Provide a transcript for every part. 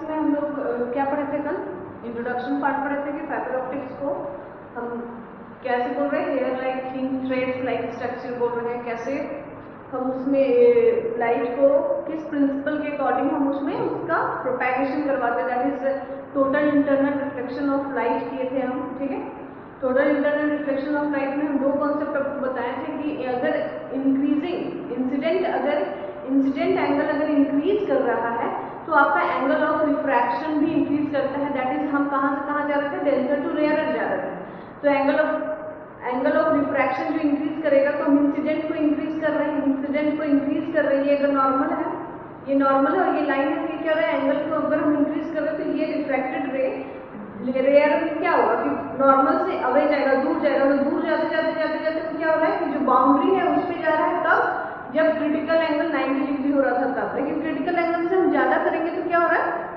Optics में हम लोग क्या पढ़े थे कल? इंट्रोडक्शन पार्ट पढ़े थे कि फाइबर ऑप्टिक्स को हम कैसे बोल रहे हैं, hair like thin threads like structure बोल रहे हैं, कैसे हम उसमें लाइट को किस प्रिंसिपल के अकॉर्डिंग हम उसमें उसका प्रोपैगेशन करवाते हैं, that is total internal reflection of light किए थे हम, ठीक है। Total internal reflection of light में हम दो कॉन्सेप्ट आपको बताए थे कि अगर इंक्रीजिंग इंसिडेंट, अगर इंसिडेंट एंगल अगर इंक्रीज कर रहा है तो आपका एंगल ऑफ रिफ्रैक्शन भी इंक्रीज करता है, दैट इज हम कहाँ से कहाँ जा रहे थे, डेंसर टू रेयर जा रहे थे। तो एंगल ऑफ रिफ्रैक्शन जो इंक्रीज करेगा तो हम इंसिडेंट को इंक्रीज कर रहे हैं, इंसिडेंट को इंक्रीज कर रहे हैं, अगर नॉर्मल है, ये नॉर्मल है और ये लाइन है, ये क्या हो रहा है, एंगल को अगर हम इंक्रीज कर रहे हैं तो ये रिफ्रैक्टेड रे रेयर में क्या होगा कि नॉर्मल से अवे जाएगा, दूर जाएगा, तो दूर जाते जाते जाते जाते तो क्या हो रहा है कि जो बाउंड्री है उस पर जा रहा है, तब जब क्रिटिकल एंगल 90 डिग्री हो रहा था तब, लेकिन क्रिटिकल एंगल से हम ज्यादा करेंगे तो क्या हो रहा है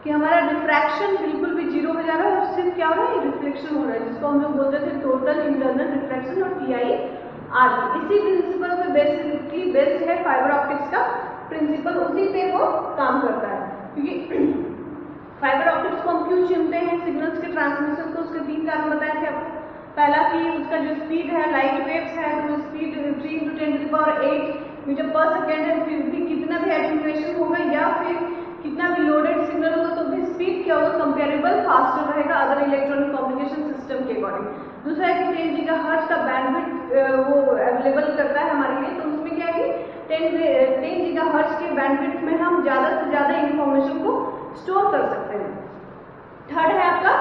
कि हमारा डिफ्रैक्शन बिल्कुल भी जीरो हो जा रहा है और सिर्फ क्या हो रहा है, रिफ्लेक्शन हो रहा है, जिसको हम लोग बोलते थे टोटल इंटरनल रिफ्लेक्शन और TIR। इसी प्रिंसिपल पे बेसिकली बेस्ड है फाइबर ऑप्टिक्स का प्रिंसिपल, उसी पे वो काम करता है। क्योंकि फाइबर ऑप्टिक्स को हम क्यों चुनते हैं सिग्नल्स के ट्रांसमिशन को, उसके 3 कारण बताए थे आपको। पहला कि उसका जो स्पीड है, लाइट वेव्स है, तो स्पीड 3 × 10⁸ मीटर पर सेकेंड है, फिर भी कितना भी एटेन्यूएशन होगा या फिर कितना भी लोडेड सिग्नल होगा तो भी स्पीड क्या होगा, कंपेरेबल फास्टर रहेगा अदर इलेक्ट्रॉनिक कम्युनिकेशन सिस्टम के अकॉर्डिंग। दूसरा है कि 10 GHz का बैंडविड्थ वो अवेलेबल करता है हमारे लिए, तो उसमें क्या है कि 10 GHz के बैंडविड्थ में हम ज़्यादा से ज़्यादा इंफॉर्मेशन को स्टोर कर सकते हैं। थर्ड है आपका,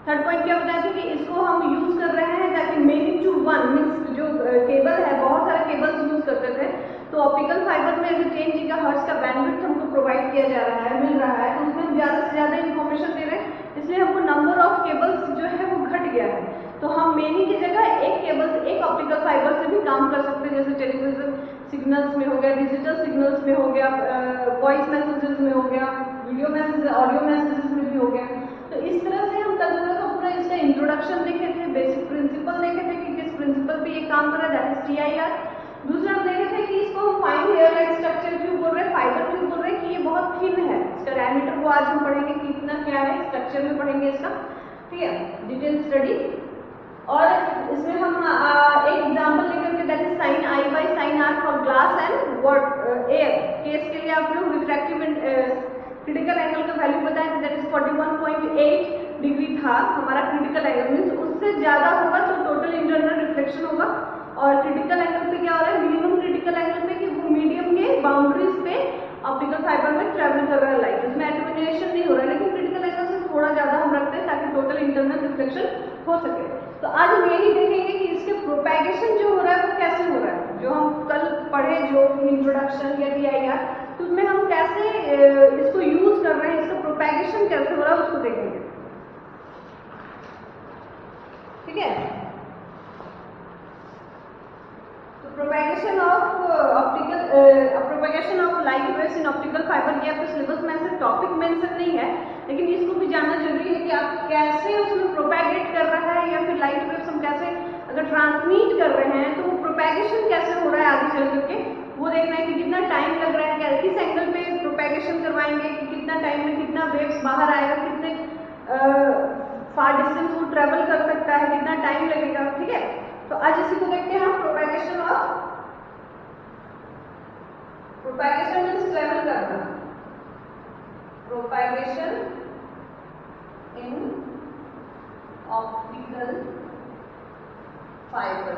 थर्ड पॉइंट क्या बताया था कि इसको हम यूज कर रहे हैं ताकि मेनी टू वन मीन्स जो केबल है, बहुत सारे केबल्स यूज करते थे, तो ऑप्टिकल फाइबर में अगर 10 GHz का बैंडविड्थ हमको प्रोवाइड किया जा रहा है, मिल रहा है, तो उसमें हम ज़्यादा से ज़्यादा इन्फॉर्मेशन दे रहे हैं, इसलिए हमको नंबर ऑफ केबल्स जो है वो घट गया है। तो हम मेनी की जगह एक केबल से, एक ऑप्टिकल फाइबर से भी काम कर सकते हैं, जैसे टेलीविजन सिग्नल्स में हो गया, डिजिटल सिग्नल्स में हो गया, वॉइस मैसेजेस में हो गया, वीडियो मैसेज, ऑडियो मैसेजेस में भी हो गया। तो इस तरह से हम कल का पूरा इसका इंट्रोडक्शन देखे थे, बेसिक प्रिंसिपल देखे थे कि किस प्रिंसिपल पे ये काम कर रहा है, दैट इज TIR। दूसरा हम देखे थे कि इसको हम फाइन हेयर लाइक स्ट्रक्चर क्यों बोल रहे हैं, फाइबर क्यों बोल रहे हैं कि ये बहुत थिन है, इसका डायमीटर को आज हम पढ़ेंगे कि इतना क्या है, स्ट्रक्चर में पढ़ेंगे इसका, ठीक है, डिटेल स्टडी। और इसमें हम एक एग्जांपल लेकर के, that is sin I by sin R for glass and air case के लिए आप लोग रिफ्रैक्टिव क्रिटिकल एंगल का वैल्यू बताएं, दैट इज 41.8 डिग्री था हमारा क्रिटिकल एंगल, मीन्स उससे ज्यादा होगा तो टोटल इंटरनल रिफ्लेक्शन होगा। और क्रिटिकल एंगल पे क्या हो रहा है, मिनिमम क्रिटिकल एंगल पे कि वो मीडियम के बाउंड्रीज पे ऑप्टिकल फाइबर में ट्रेवल कर रहा है लाइट, उसमें एटेन्यूएशन नहीं हो रहा है, लेकिन क्रिटिकल एंगल से थोड़ा ज्यादा हम रखते हैं ताकि टोटल इंटरनल रिफ्लेक्शन हो सके। तो आज हम यही देखेंगे कि इसके प्रोपैगेशन जो हो रहा है वो कैसे हो रहा है, जो हम कल पढ़े जो इंट्रोडक्शन या TIR, तो उसमें हम कैसे इसको यूज कर रहे हैं, इसका प्रोपैगेशन कैसे हो रहा है उसको देखेंगे, ठीक है। तो propagation of light waves in optical fibre, ये आपके सिलेबस में ऐसे टॉपिक मेंशन नहीं है, लेकिन इसको भी जानना जरूरी है कि आप कैसे उसमें प्रोपैगेट कर रहा है या फिर लाइट वेव्स हम कैसे अगर ट्रांसमिट कर रहे हैं तो वो प्रोपैगेशन कैसे हो रहा है आगे चल करके वो देखना है कि कितना टाइम लग रहा है, किस एंगल पे प्रोपैगेशन करवाएंगे, कि कितना टाइम में कितना वेव्स बाहर आएगा, कितने फार डिस्टेंस वो ट्रेवल कर सकता है, कितना टाइम लगेगा, ठीक है। तो आज इसी को देखते हैं हम, प्रोपैगेशन मीन्स ट्रेवल करना, propagation in optical fibre.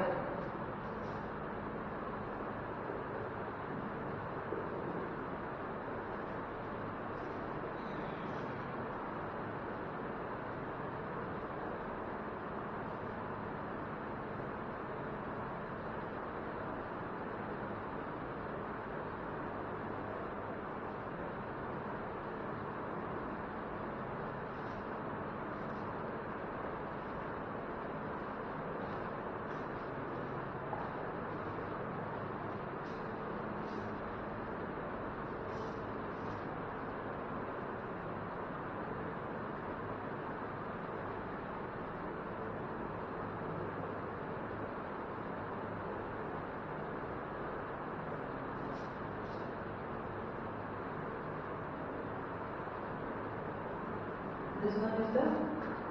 This one is the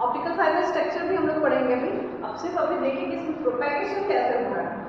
optical fibre structure भी हम लोग पढ़ेंगे अभी। अब सिर्फ अभी देखिए कि इसकी प्रोपेगेशन कैसे हो रहा है।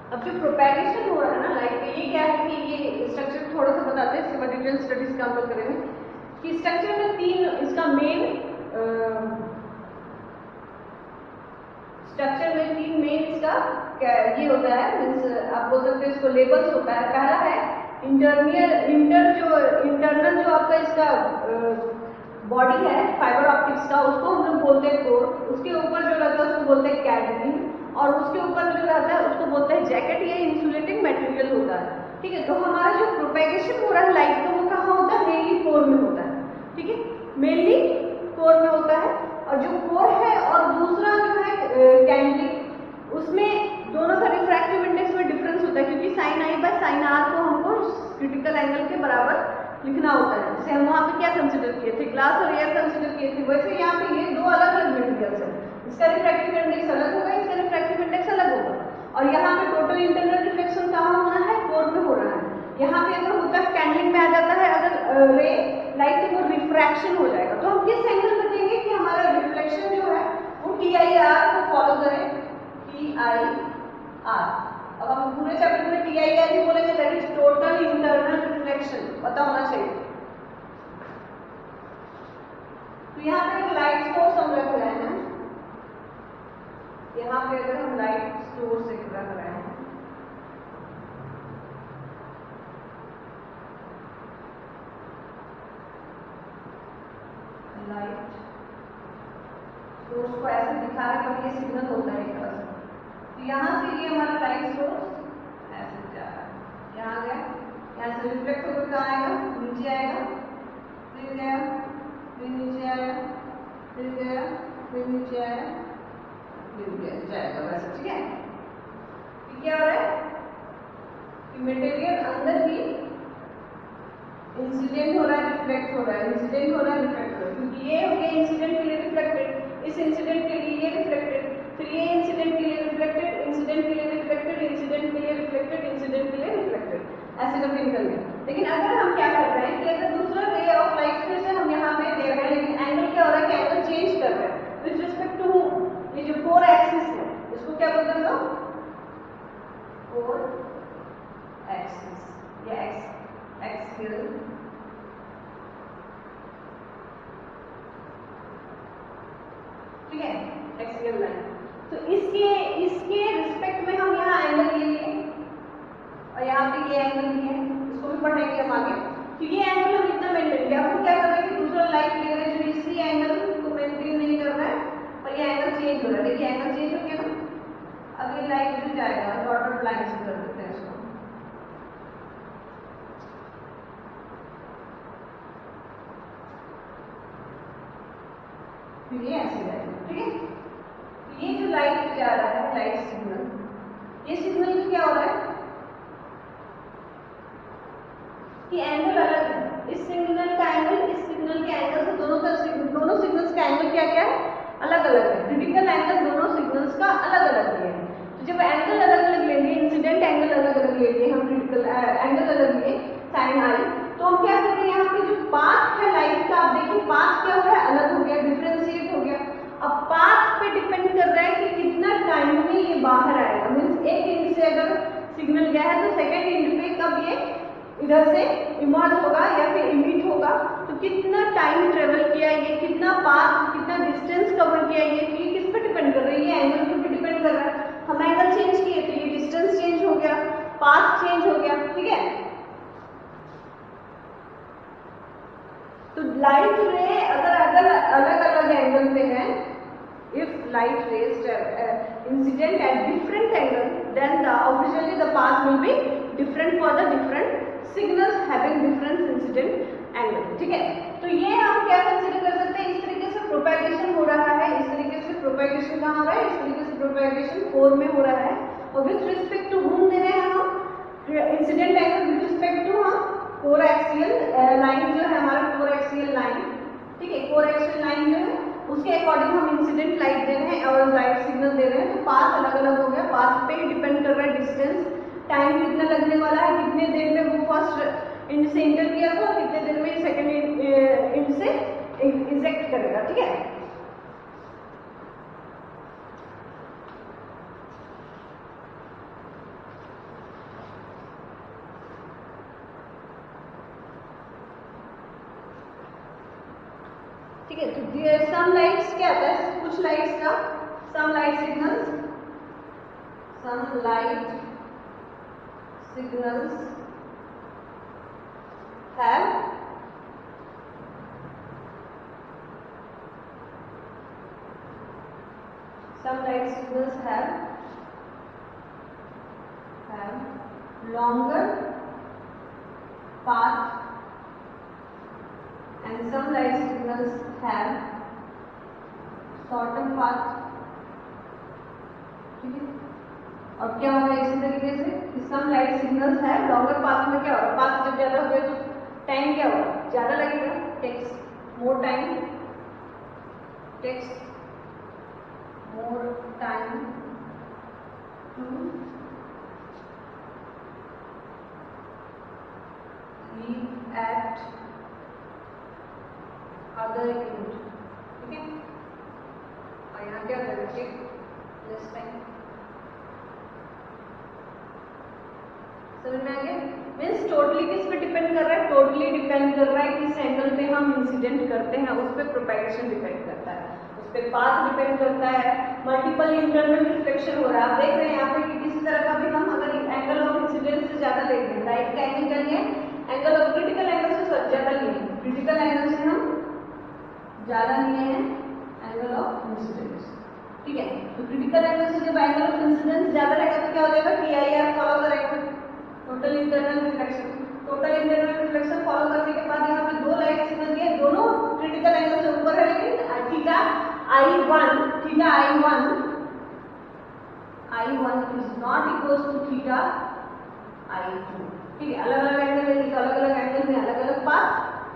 अब जो प्रोपेगेशन हो रहा है ना लाइट, ये क्या है कि ये स्ट्रक्चर थोड़ा सा बताते हैं, इसके बाद डिटेल स्टडीज का हम लोग करेंगे कि स्ट्रक्चर में तीन, इसका मेन स्ट्रक्चर में तीन मेन इसका ये होता है, मीन्स आप बोल सकते हैं इसको लेबल्स होता है। पहला है इंटरनल जो आपका इसका बॉडी है फाइबर ऑप्टिक्स का, उसको हम लोग बोलते हैं कोर। उसके ऊपर जो रहता है उसको बोलते हैं कैडमिन, और उसके ऊपर जो रहता है उसको बोलते हैं जैकेट। ये इंसुलेटिंग मटेरियल होता है, ठीक है। तो हमारा जो प्रोपेगेशन हो रहा है लाइट का, वो कहाँ होता है? मेनली कोर में होता है, ठीक है, मेनली कोर में होता है। और जो कोर है और दूसरा जो है कैंडलिंग, उसमें दोनों का रिफ्रैक्टिव इंडेक्स में डिफरेंस होता है, क्योंकि sine I by sine R को हमको क्रिटिकल एंगल के बराबर लिखना होता है। जैसे हम वहाँ पे क्या कंसिडर किए थे, ग्लास और एयर कंसिडर किए थे, वैसे यहाँ पे ये दो अलग अलग मटेरियल्स है। इसका रिफ्रैक्टिव इंडेक्स अलग होगा, इसका रिफ्रैक्टिव इंडेक्स अलग होगा। और यहाँ पे टोटल इंटरनल रिफ्लेक्शन कहाँ होना है? कोर पे हो रहा है। यहाँ पे अगर होता है कैंडलिंग में आ जाता है, अगर रे लाइट से वो रिफ्रैक्शन हो जाएगा। तो हम किस एंगल में देंगे कि हमारा रिफ्लेक्शन जो है वो TIR को फॉलो करे, TIR। अब हम पूरे चैप्टर में TIR ही बोलेंगे, that is total internal reflection, पता होना चाहिए। तो यहाँ पे एक लाइट सोर्स हम रख रहे हैं, यहाँ पे अगर हम लाइट सोर्स एक रख रहे हैं, लाइट सोर्स को ऐसे दिखा रहे हैं, ये सिग्नल होता है एक तरह से। तो यहाँ से ये हमारा लाइट सोर्स ऐसे जा रहा है, यहाँ गया, यहाँ से रिफ्लेक्ट होकर कहाँ आएगा? नीचे आएगा, फिर गया, फिर नीचे आया, फिर गया, फिर नीचे आया, फिर जाएगा वैसे, ठीक है। क्या हो रहा है कि मटेरियल अंदर ही इंसिडेंट हो रहा है, रिफ्लेक्ट हो रहा है, इंसिडेंट हो रहा है, रिफ्लेक्ट हो रहा है, क्योंकि ये हो गया इंसिडेंट के लिए रिफ्लेक्टेड, इस इंसिडेंट के लिए ये रिफ्लेक्टेड, फिर ये इंसिडेंट के लिए रिफ्लेक्टेड, इंसिडेंट के लिए रिफ्लेक्टेड, इंसिडेंट के लिए रिफ्लेक्टेड, इंसिडेंट के लिए रिफ्लेक्टेड, ऐसे करके निकल गया। लेकिन अगर हम क्या कर रहे हैं कि अगर दूसरा रे ऑफ लाइट फिर से हम यहाँ पे दे रहे हैं, लेकिन एंगल क्या हो रहा है कि एंगल चेंज कर रहे हैं विद रिस्पेक्ट टू ये जो 4 एक्सिस है, इसको क्या बोलते हैं हम लोग? 4 एक्सिस या एक्सियल, ठीक है, एक्सियल लाइन। तो इसके रिस्पेक्ट में हम यहाँ एंगल ले लिए और यहाँ पे ये एंगल लिए, इसको भी पढ़ेंगे हम आगे। तो ये एंगल हम इतना मेंटेन किया, हम क्या कर रहे हैं कि दूसरा लाइट ले रहे हैं जो इसी एंगल को मेंटेन नहीं कर रहा है, और ये एंगल चेंज हो रहा है। देखिए एंगल चेंज हो गया ना, अब ये लाइट भी जाएगा, डॉटेड लाइन से कर देते हैं इसको। फिर ये ऐसे जाएगा, ठीक है। ये जो लाइट जा रहा है, लाइट सिग्नल, ये सिग्नल क्या हो रहा है कि एंगल अलग है। इस सिग्नल का एंगल इस सिग्नल के एंगल से दोनों सिग्नल्स का एंगल क्या क्या है? अलग अलग है। क्रिटिकल एंगल दोनों सिग्नल्स का अलग अलग है। तो जब एंगल अलग अलग लेंगे, इंसिडेंट एंगल अलग अलग लेंगे, हम क्रिटिकल एंगल अलग लिए साइन आई, तो हम क्या करेंगे यहाँ पे जो पाथ है लाइट का, आप देखिए पाथ क्या हो रहा है? अलग हो गया, डिफरेंशिएट हो गया। अब पाथ पे डिपेंड कर रहा है कि कितना टाइम में ये बाहर आएगा। मीन्स एक एंड से अगर सिग्नल गया है तो सेकेंड एंड पे कब ये इधर से इमर्ज होगा या फिर इमिट होगा, तो कितना टाइम ट्रेवल किया ये, कितना पाथ, कितना डिस्टेंस कवर किया ये, तो ये किस पे डिपेंड कर रही है? एंगल पे भी डिपेंड कर रहा है। हम एंगल चेंज किए तो ये डिस्टेंस चेंज हो गया, पाथ चेंज हो गया, ठीक है। लाइट रे अगर अगर अलग अलग एंगल पे है, if light rays incident at different angle, then obviously the path will be different for the different signals having different incident angle. ठीक है, तो ये हम क्या कंसीडर कर सकते हैं, इस तरीके से प्रोपेगेशन हो रहा है, इस तरीके से प्रोपेगेशन कहाँ हो रहा है, इस तरीके से प्रोपेगेशन कोर में हो रहा है, और विथ रिस्पेक्ट टू whom दे रहे हैं हम incident angle, with respect to हम कोर एक्सियल लाइन जो है हमारा कोर एक्सियल लाइन, ठीक है, कोर एक्सियल लाइन जो है उसके अकॉर्डिंग हम इंसिडेंट लाइट दे रहे हैं और लाइट सिग्नल दे रहे हैं, तो पाथ अलग अलग हो गया, पाथ पे डिपेंड कर रहा है डिस्टेंस, टाइम कितना लगने वाला है, कितने देर में वो फर्स्ट इंड से इंटर किया था, कितने देर में सेकंड इंड से इंजेक्ट करेगा, ठीक है। ठीक है, तो सम लाइट्स क्या आता है, कुछ लाइट्स का some light signals have longer path and some light signals have shorter path, ठीक है। और क्या होगा इसी तरीके से कि सम लाइट सिग्नल्स है लॉन्गर पाथ में क्या होगा, पाथ जब ज्यादा होगा तो टाइम क्या होगा, ज्यादा लगेगा, takes more time to at other end, ठीक है। और यहाँ क्या करेंगे लेस टाइम, समझ में आ गया, मीन्स टोटली किस पे डिपेंड कर रहा है, टोटली डिपेंड कर रहा है किस एंगल पे हम इंसिडेंट करते हैं, उस पर प्रोपेगेशन डिपेंड करता है, उस पर पाथ डिपेंड करता है, मल्टीपल इंटरनल रिफ्लेक्शन हो रहा है। आप देख रहे हैं यहाँ पे कि किसी तरह का भी हम अगर एंगल ऑफ इंसिडेंस से ज्यादा लेते हैं, राइट का एंगल है, एंगल ऑफ क्रिटिकल एंगल से ज्यादा लिए, क्रिटिकल एंगल से हम ज्यादा लिए हैं एंगल ऑफ इंसिडेंस, ठीक है। तो क्रिटिकल एंगल से जब एंगल ऑफ इंसिडेंस ज्यादा रहेगा तो क्या हो जाएगा, TIR फॉलो करेगा, total internal reflection. Total internal reflection follow करने के बाद यहाँ पे दो लाइट सिग्नल दिए, दोनों क्रिटिकल एंगल से ऊपर है, लेकिन theta I1 is not equal to theta I2, ठीक है। अलग अलग एंगल है, अलग अलग एंगल में अलग अलग पाथ,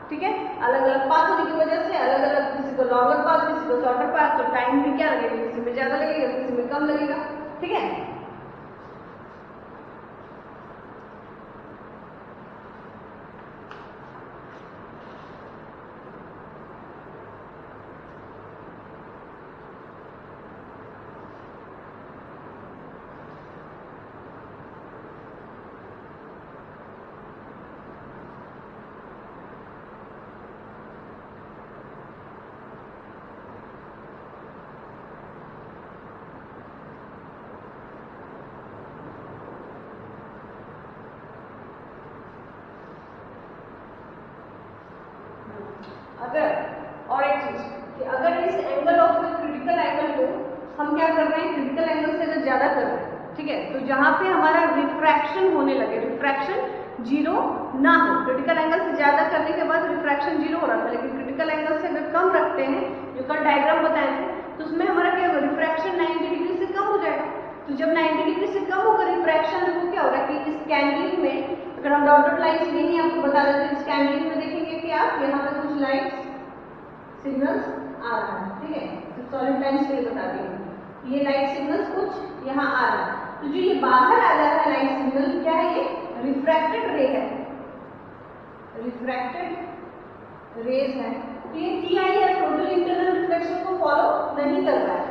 ठीक है, अलग अलग पाथ होने की वजह से अलग अलग, किसी को लॉन्गर पाथ, किसी को शॉर्टर पाथ, तो टाइम भी क्या लगेगा, किसी में ज्यादा लगेगा, किसी में कम लगेगा, ठीक है। अगर और एक चीज कि अगर इस एंगल ऑफ क्रिटिकल एंगल को हम क्या कर रहे हैं, क्रिटिकल एंगल से अगर ज्यादा कर रहे हैं, ठीक है, तो जहां पे हमारा रिफ्रैक्शन होने लगे, रिफ्रैक्शन जीरो ना हो, क्रिटिकल एंगल से ज्यादा करने के बाद रिफ्रैक्शन जीरो हो रहा था, लेकिन क्रिटिकल एंगल से अगर कम रखते हैं, जो कल डायग्राम बताए थे, तो उसमें हमारा क्या होगा, रिफ्रैक्शन 90 डिग्री से कम हो जाएगा। तो जब 90 डिग्री से कम होगा रिफ्रैक्शन, तो क्या होगा कि इस कैंडलिंग में, अगर हम डॉटेड लाइन्स यही आपको बता देते हैं, इस कैंडलिंग में देखेंगे कि आप यहाँ पे कुछ लाइट्स सिग्नल्स आ रहा है, ठीक है, तो सॉलिड लाइन्स के लिए बता देंगे, ये लाइट सिग्नल्स कुछ यहाँ आ रहा है, तो जो ये बाहर आ जा रहा है लाइट सिग्नल क्या है, ये रिफ्रैक्टेड रे है, रिफ्रैक्टेड रेज है, तो ये TIR टोटल इंटरनल रिफ्लेक्शन को फॉलो नहीं कर रहा है,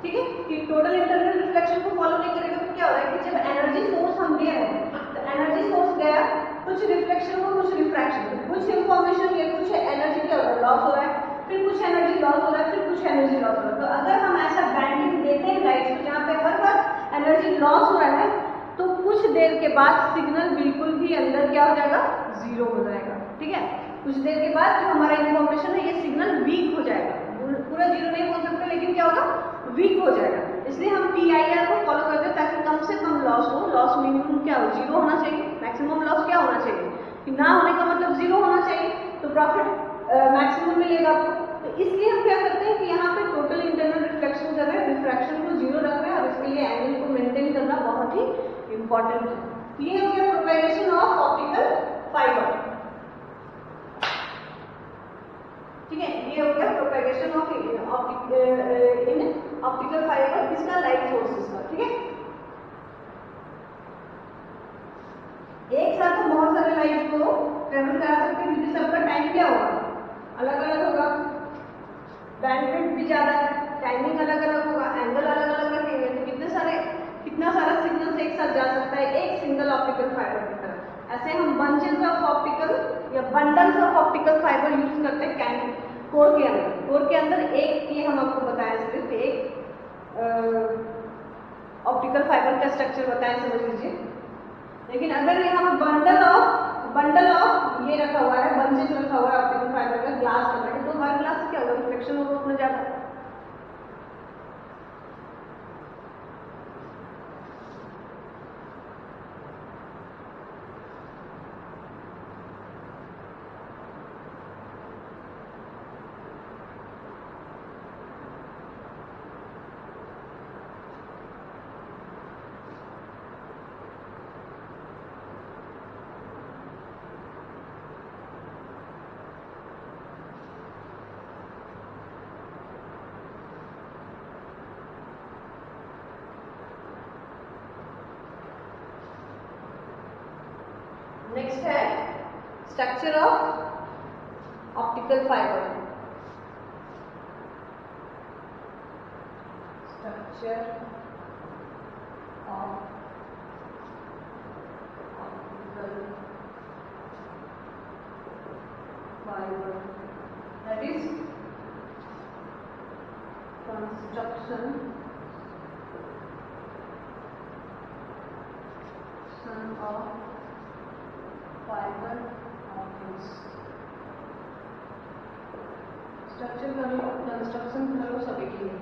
ठीक है, कि टोटल इंटरनल रिफ्लेक्शन को फॉलो नहीं करेगा तो क्या हो रहा है कि जब एनर्जी सोर्स हम दे रहे हैं, तो एनर्जी सोर्स गया, कुछ रिफ्लेक्शन को, कुछ रिफ्रैक्शन, कुछ इंफॉर्मेशन या कुछ एनर्जी क्या हो रहा है, लॉस हो रहा है, फिर कुछ एनर्जी लॉस हो रहा है, फिर कुछ एनर्जी लॉस हो रहा है। तो अगर हम ऐसा बैंडिंग देते हैं लाइट्स को जहाँ पे हर बार एनर्जी लॉस हो रहा है, तो कुछ देर के बाद सिग्नल बिल्कुल भी अंदर क्या हो जाएगा, जीरो हो जाएगा, ठीक है। कुछ देर के बाद जो हमारा इन्फॉर्मेशन है ये सिग्नल वीक हो जाएगा, पूरा जीरो नहीं बोल सकते लेकिन क्या होगा, वीक हो जाएगा। इसलिए हम PIR को फॉलो करते हैं ताकि कम से कम लॉस हो। लॉस मिनिमम क्या हो, जीरो होना चाहिए। मैक्सिमम लॉस क्या होना चाहिए, कि ना होने का मतलब जीरो होना चाहिए, तो प्रॉफिट मैक्सिमम मिलेगा। तो इसलिए हम क्या करते हैं कि यहाँ पे टोटल इंटरनल रिफ्लेक्शन कर रहे हैं, रिफ्रैक्शन को जीरो रख रहे हैं और इसके लिए एंगल को मेंटेन करना बहुत ही इंपॉर्टेंट है। तो ये हो गया प्रोपेगेशन ऑफ ऑप्टिकल फाइबर, ठीक है। ये हो गया propagation of in optical fibre, किसका, लाइट सोर्सेस का, ठीक है। एक साथ हम बहुत सारे लाइट को ट्रेवल करा सकते हैं, जिससे सबका टाइम क्या होगा, अलग अलग होगा, बैंडविड्थ भी ज्यादा है, टाइमिंग अलग अलग होगा, एंगल अलग अलग रखेंगे, तो कितना सारा सिग्नल एक साथ जा सकता है एक सिंगल ऑप्टिकल फाइबर की तरफ। ऐसे हम बंचेस ऑफ ऑप्टिकल या bundles of optical fibre use करते हैं कोर के अंदर। कोर के अंदर एक, ये हम आपको बताया सिर्फ एक ऑप्टिकल फाइबर का स्ट्रक्चर बताया, समझ लीजिए। लेकिन अगर यहाँ बंडल ऑफ ये रखा हुआ है, बंचेस रखा हुआ है ऑप्टिकल फाइबर का, ग्लास का है, तो हर ग्लास से क्या होगा, रिफ्लेक्शन होगा उतना ज्यादा। नेक्स्ट है structure of optical fibre. Structure of optical fibre, that is construction of fibre optics. Structure करो, कंस्ट्रक्शन करो, सभी के लिए।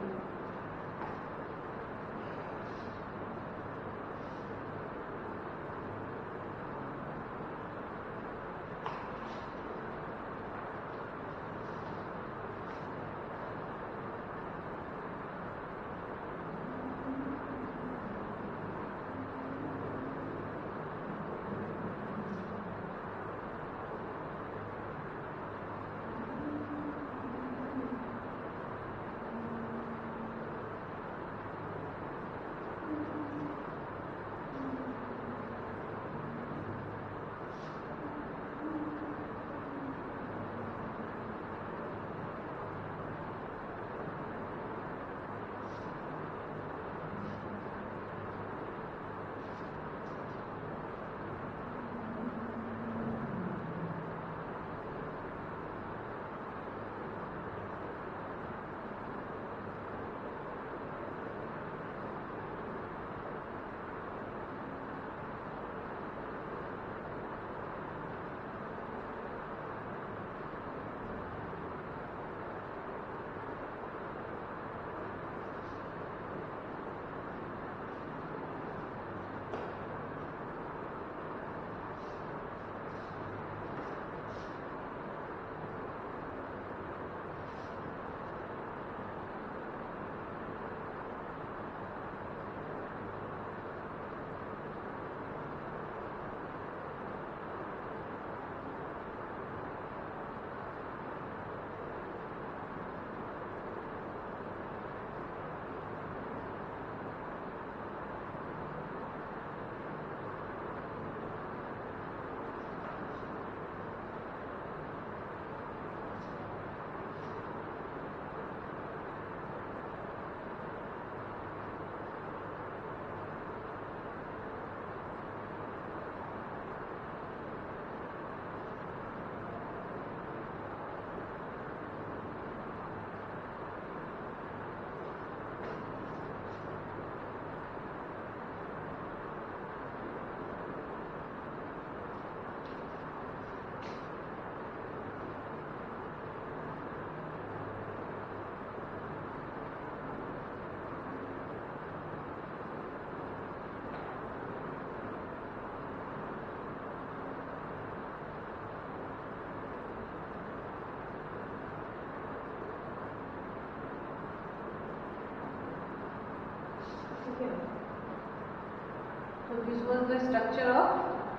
So this was the structure of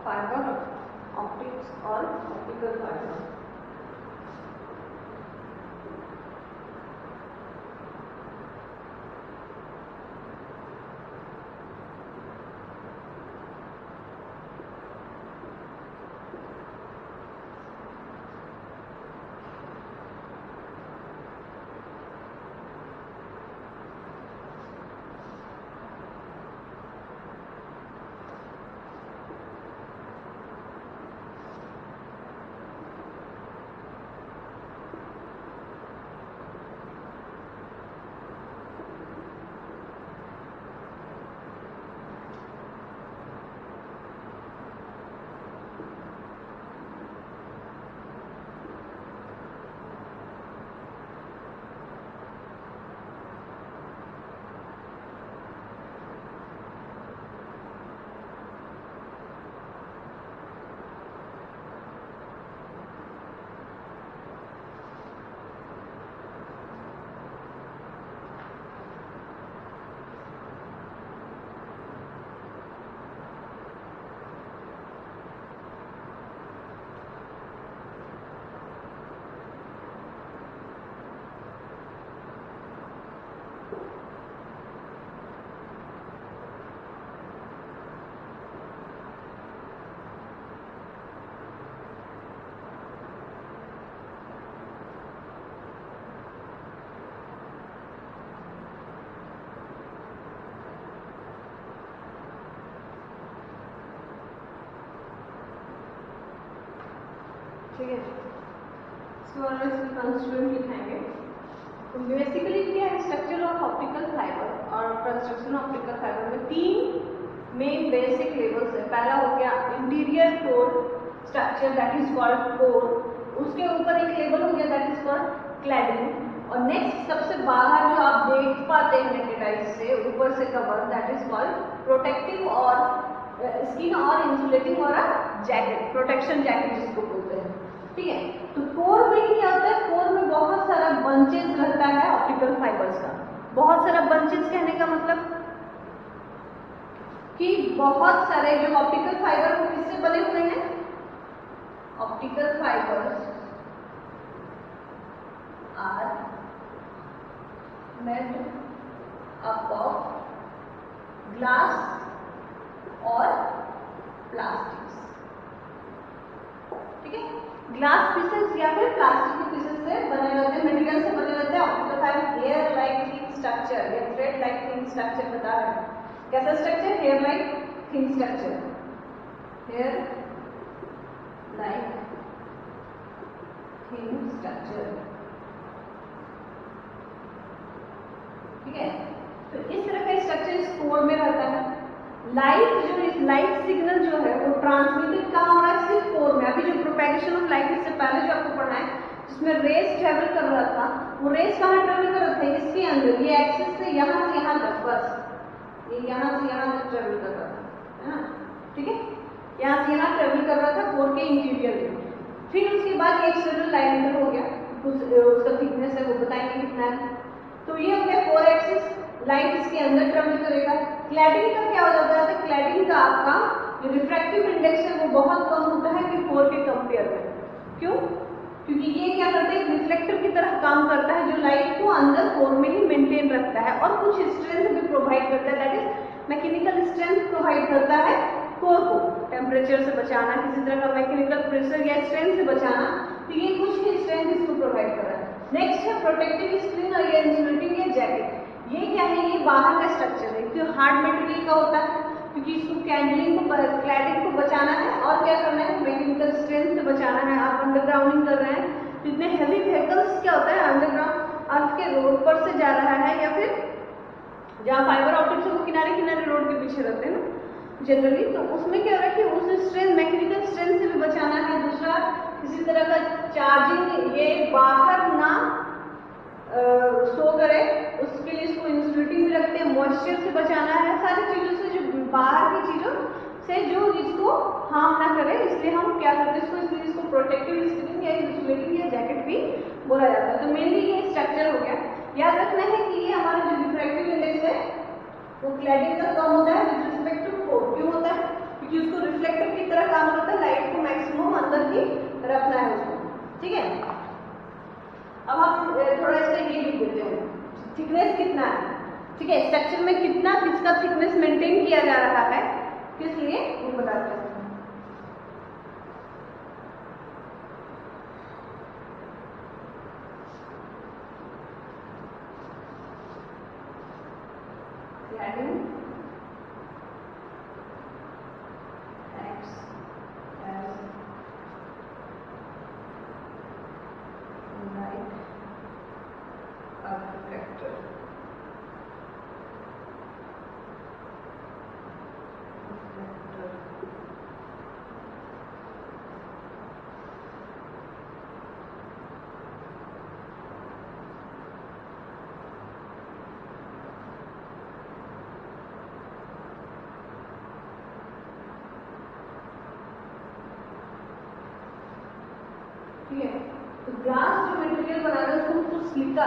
fiber optics or optical fiber. ठीक है, इसको और इसमें कंस्ट्रक्ट लिखाएंगे। तो बेसिकली क्या है स्ट्रक्चर ऑफ ऑप्टिकल फाइबर और कंस्ट्रक्शन ऑफ ऑप्टिकल फाइबर में तीन मेन बेसिक लेवल्स है। पहला हो गया interior core structure that is called core, उसके ऊपर एक लेवल हो गया दैट इज कॉल्ड क्लैडिंग, और नेक्स्ट सबसे बाहर जो आप देख पाते हैं नेकेड आइज से ऊपर से cover that is called protective और स्किन और इंसुलेटिंग और जैकेट, प्रोटेक्शन जैकेट जिसको बोलते हैं। ठीक है, तो कोर में क्या होता है, कोर में बहुत सारा बंचेस रहता है ऑप्टिकल फाइबर्स का। बहुत सारा बंचेस कहने का मतलब कि बहुत सारे जो ऑप्टिकल फाइबर वो किससे बने हुए हैं, optical fibres are made up of glass और प्लास्टिक्स। ठीक है, ग्लास पीसेस या फिर प्लास्टिक के पीसेस से बने रहते हैं, मटेरियल से बने रहते हैं optical fibre. Hair like thin structure या थ्रेड लाइक थिन स्ट्रक्चर बता रहे हैं। कैसा structure, hair like thin structure, hair like thin structure. ठीक है, तो इस तरह का स्ट्रक्चर इस कोर में रहता है। लाइट सिग्नल जो है वो ट्रांसमिटेड कहाँ हो रहा है, सिर्फ कोर में। अभी जो प्रोपेगेशन ऑफ लाइट इससे पहले जो आपको पढ़ना है जिसमें रेस ट्रेवल कर रहा था, वो रेस कहाँ ट्रेवल कर रहा था, इसके अंदर, ये एक्सिस से यहाँ तक, बस ये यहाँ से यहाँ तक ट्रेवल कर रहा था, है ना। ठीक है, यहाँ से यहाँ ट्रेवल कर रहा था कोर के इंटीरियर में। फिर उसके बाद एक एक्सटर्नल डायमीटर हो गया, उसका थिकनेस है वो बताएंगे कितना है। तो ये हो गया कोर एक्सिस, लाइट इसके अंदर ट्रेवल करेगा। क्लैडिंग का क्या हो जाता है, तो क्लैडिंग का आपका जो रिफ्रैक्टिव इंडेक्स है वो बहुत कम होता है कि कोर के कंपेयर में। क्यों, क्योंकि ये क्या करता है, रिफ्लेक्टर की तरह काम करता है जो लाइट को अंदर कोर में ही मेंटेन रखता है और कुछ स्ट्रेंथ भी प्रोवाइड करता है, that is mechanical strength provide करता है कोर को, टेम्परेचर से बचाना, किसी तरह का मैकेनिकल प्रेशर या स्ट्रेंथ से बचाना। तो ये कुछ ही स्ट्रेंथ इसको प्रोवाइड कर रहा है। नेक्स्ट है प्रोटेक्टिव स्क्रीन और ये इंसुलेटिंग या जैकेट। ये क्या है, ये बाहर का स्ट्रक्चर है जो हार्ड मटेरियल का होता है, क्योंकि इसको क्लैडिंग को बचाना है और क्या करना है, मैकेनिकल स्ट्रेंथ से बचाना है। आप अंडरग्राउंडिंग कर रहे हैं तो इतने हेवी व्हीकल्स क्या होता है, अंडरग्राउंड अर्थ के रोड पर से जा रहा है, या फिर जहाँ फाइबर ऑप्टिक्स है वो किनारे किनारे रोड के पीछे रहते हैं ना जनरली, तो उसमें क्या हो रहा है कि उस स्ट्रेंथ, मैकेनिकल स्ट्रेंथ से भी बचाना है। दूसरा, किसी तरह का चार्जिंग ये बाहर ना शो करे, उसके लिए इसको इंसुलेटिंग भी रखते हैं, मॉइस्चर से बचाना है, सारी चीजों से, जो बाहर की चीजों से जो इसको हार्म ना करे, इसलिए हम क्या करते हैं इसको, इसलिए इसको प्रोटेक्टिव स्क्रीन या इंसुलेटिंग या जैकेट भी बोला जाता है। तो मेनली ये स्ट्रक्चर हो गया। याद रखना है कि ये हमारा जो रिफ्रैक्टिव इंडेक्स है वो क्लैडिंग का कम होता है विद रिस्पेक्ट टू कोर। क्यों होता है, ही रखना है उसको, ठीक है। अब हम थोड़ा इसका ये लिख देते हैं, थिकनेस कितना है, ठीक है, स्ट्रक्चर में कितना किसका थिकनेस मेंटेन किया जा रहा है, किस लिए ये बताते हैं। ठीक है, तो ग्लास जो मटेरियल बना रहे हैं उसको सिलिका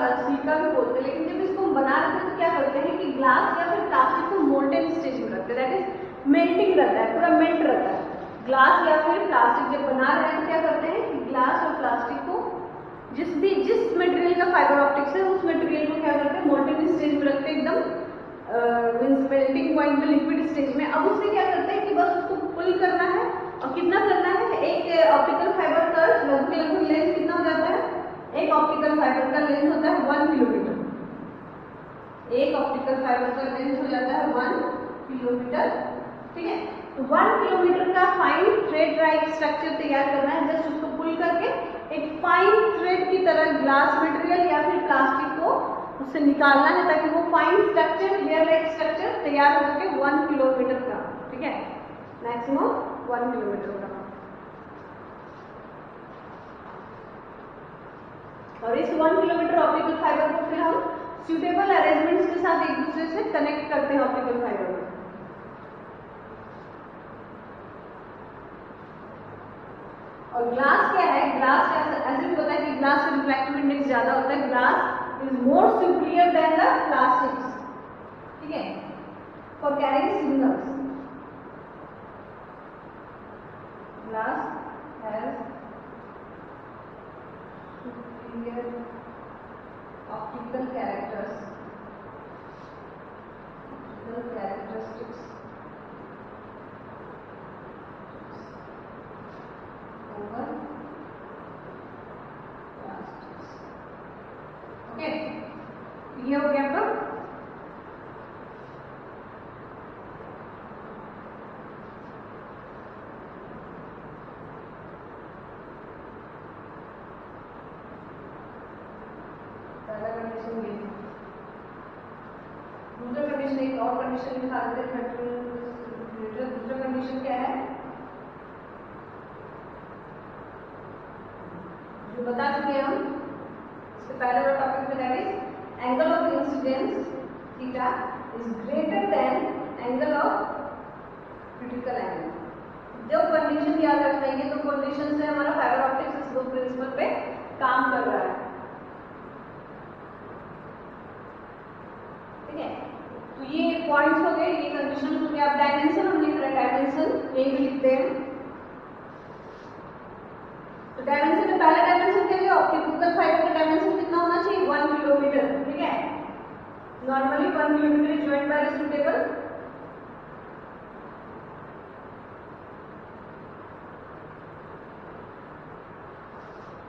भी बोलते हैं, लेकिन जब इसको हम बना रहे हैं तो क्या करते हैं कि ग्लास या फिर प्लास्टिक को मोल्टेन स्टेज में रखते हैं, दैट इज मेल्टिंग रहता है, पूरा मेल्ट रहता है। ग्लास या फिर प्लास्टिक जब बना रहे हैं तो क्या करते हैं कि ग्लास और प्लास्टिक को जिस मटेरियल का फाइबर ऑप्टिक्स है उस मटेरियल को क्या करते हैं मोल्टेन स्टेज में रखते हैं, एकदम मेल्टिंग पॉइंट में, लिक्विड स्टेज में। अब उससे क्या करते हैं कि बस उसको पुल करना है, और कितना करना है, एक ऑप्टिकल फाइबर का लगभग लेंथ कितना हो जाता है, एक ऑप्टिकल फाइबर का लेंथ होता है 1 किलोमीटर, एक ऑप्टिकल फाइबर का लेंथ हो जाता है 1 किलोमीटर, ठीक है। तो 1 किलोमीटर का फाइन थ्रेड लाइक स्ट्रक्चर तैयार करना है, जस्ट उसको पुल करके एक फाइन थ्रेड की तरह ग्लास मटेरियल या फिर प्लास्टिक को उससे निकालना है, ताकि वो fine structure, hair like structure तैयार हो सके 1 किलोमीटर का, ठीक है, मैक्सिमम 1 किलोमीटर का। और इस 1 किलोमीटर ऑप्टिकल फाइबर को फिर हम सुटेबल अरेंजमेंट्स के साथ एक दूसरे से कनेक्ट करते हैं ऑप्टिकल फाइबर में। और ग्लास क्या है, ग्लास ऐसे भी पता है कि ग्लास का रिफ्रैक्टिव इंडेक्स ज्यादा होता है, glass is more superior than the plastics, ठीक है, for carrying signals. Glass has superior optical characteristics over plastics. Okay, ये हो गया आपका। दूसरा कंडीशन, एक और कंडीशन दिखा देते हैं। दूसरा कंडीशन क्या है, जो बता चुके हैं हम इससे पहले वाला टॉपिक में, that is angle of incidence theta is greater than angle of critical angle. जब कंडीशन याद रखना है, तो कंडीशन से हमारा फाइबर ऑप्टिक्स इस दो प्रिंसिपल पे काम कर रहा है, ठीक है। तो ये पॉइंट्स हो गए, ये कंडीशन हो गया। अब डायमेंशन हम लिख रहे हैं, डायमेंशन ये भी लिखते हैं। तो डायमेंशन में पहला डायमेंशन क्या है, ऑप्टिकल फाइबर का डायमेंशन कितना होना चाहिए, 1 किलोमीटर, ठीक है। Normally 1 kilometre is joined by the suitable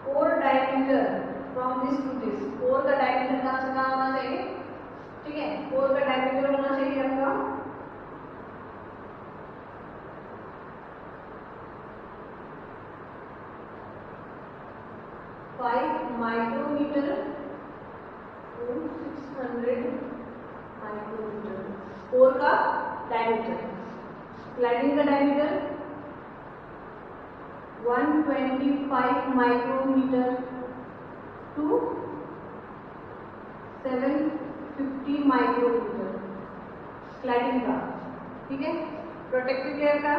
core diameter from this to this. Core का डायमीटर कहां से कहां होना चाहिए, ठीक है, कोर का डायमीटर होना चाहिए आपका 5 माइक्रोमीटर टू 600 माइक्रोमीटर। कोर का डायमीटर, स्लाइडिंग का diameter 125 micrometre to 750 micrometre sliding का, ठीक है। प्रोटेक्टिव लेयर का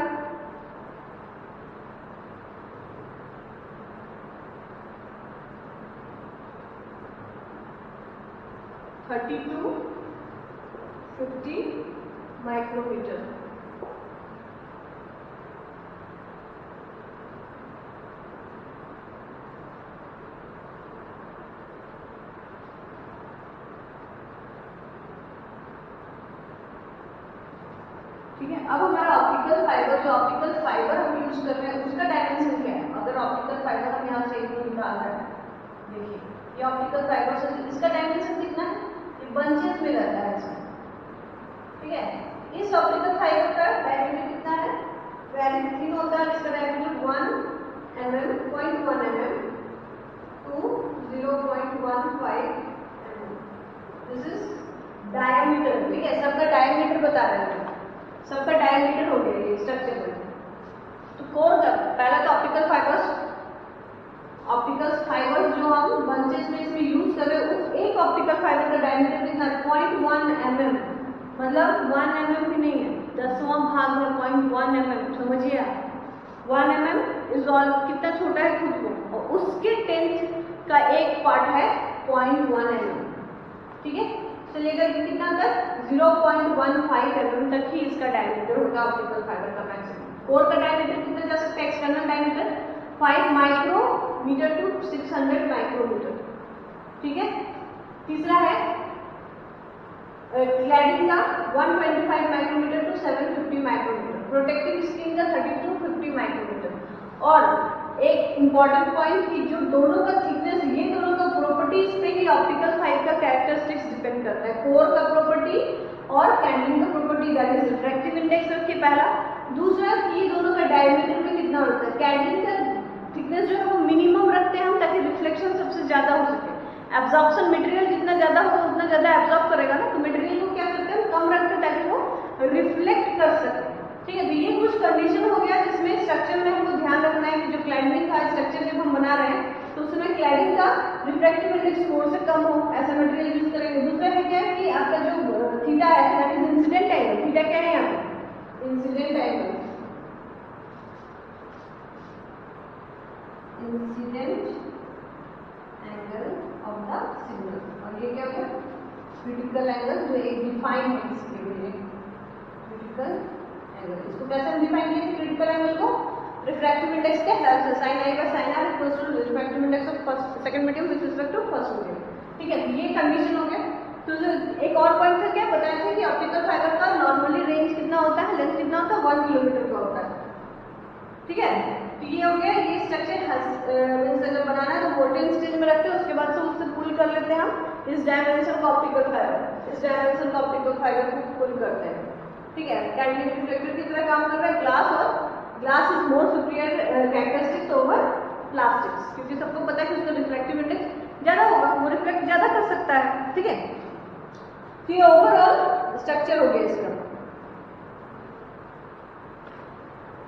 30 to 50 माइक्रोमीटर। ठीक है। अब हमारा ऑप्टिकल फाइबर, जो ऑप्टिकल फाइबर हम यूज कर रहे हैं उसका डायमेंशन क्या है? अगर ऑप्टिकल फाइबर हम यहाँ से निकाल रहे हैं, देखिए ये ऑप्टिकल फाइबर से इसका डायमेंशन कितना है? ये बंचेस में रहता है इसमें, ठीक है। इस ऑप्टिकल फाइबर का डायमीटर कितना है? वेरी थिन होता है, इसका diameter 1 mm, 0.1 mm to 0.15 mm। This is diameter, ठीक है। सबका डायमीटर बता रहे हैं, सबका डायमीटर हो गया ये स्ट्रक्चर में। तो कोर का पहला तो ऑप्टिकल फाइबर जो हम बंचेस में इसमें यूज कर रहे हैं, उस एक ऑप्टिकल फाइबर का डायमीटर कितना है? 0.1 mm, मतलब 1 mm भी नहीं है, 10वां भाग है 0.1 mm, समझिए आप। 1 mm इज ऑल कितना छोटा है खुद को, और उसके 10th का एक पार्ट है 0.1 mm, ठीक है। तो लेकर कितना तक? 0.15 mm तक ही इसका डायमीटर होगा ऑप्टिकल फाइबर का मैक्सिमम। कोर का डायमीटर कितना जा सकता है? External diameter 5 micrometre to 600 micrometre, ठीक है। तीसरा है क्लैडिंग का 125 micrometre to 750 micrometre, protective screen का 30 टू 50 माइक्रोमीटर। और एक इंपॉर्टेंट पॉइंट कि जो दोनों का थिकनेस, ये दोनों का प्रॉपर्टीज पे ही ऑप्टिकल फाइबर का कैरेक्टरिस्टिक्स डिपेंड करता है। कोर का प्रॉपर्टी और कैंडलिंग का property, that is refractive index रखिए पहला। दूसरा ये दोनों का डायमीटर में कितना होता है? कैंडलिंग का थिकनेस जो है वो मिनिमम रखते हैं हम, ताकि रिफ्लेक्शन सबसे ज्यादा हो सके। एब्जॉर्प्शन मटेरियल जितना ज्यादा होगा उतना ज्यादा एब्जॉर्ब करेगा ना, तो मटेरियल को क्या करते हैं? कम रखते हैं ताकि वो रिफ्लेक्ट कर सके, ठीक है। तो ये कुछ कंडीशन हो गया जिसमें स्ट्रक्चर में हमको ध्यान रखना है कि जो क्लैडिंग का स्ट्रक्चर जब हम बना रहे हैं तो उसमें क्लैडिंग का रिफ्रैक्टिव इंडेक्स 4 से कम हो, ऐसा मटेरियल यूज करेंगे। दूसरा है क्या कि आपका जो थीटा है, that is incident angle. Theta क्या है यहाँ पे? Incident angle, incident angle of the signal. और ये क्या होगा? क्रिटिकल एंगल, जो एक डिफाइन है इसके लिए, क्रिटिकल एंगल। इसको कैसे हम डिफाइन किए? क्रिटिकल एंगल को रिफ्रैक्टिव इंडेक्स के हेल्प से, sin i by sin r equals to refractive index of first second medium with respect to first medium, ठीक है। ये कंडीशन हो गया। तो एक और पॉइंट था, क्या बताया था कि ऑप्टिकल फाइबर का नॉर्मली रेंज कितना होता है, लेंथ कितना होता है? 1 किलोमीटर का होता है, ठीक है। तो ये हो गया, ये स्ट्रक्चर जब बनाना है तो वोल्टेज स्टेज में रखते हैं, उसके बाद से उससे पुल कर लेते हैं हम इस डायमेंशन का ऑप्टिकल फाइबर, इस डायमेंशन का ऑप्टिकल फाइबर को पुल करते हैं, ठीक है। कैंडिलिंग रिफ्लेक्टर की तरह काम कर रहा है ग्लास, और glass is more superior characteristics over plastics, क्योंकि सबको पता है कि उसका रिफ्लेक्टिव इंडेक्स ज्यादा होगा, वो रिफ्लेक्ट ज्यादा कर सकता है, ठीक है। तो ये ओवरऑल स्ट्रक्चर हो गया इसका,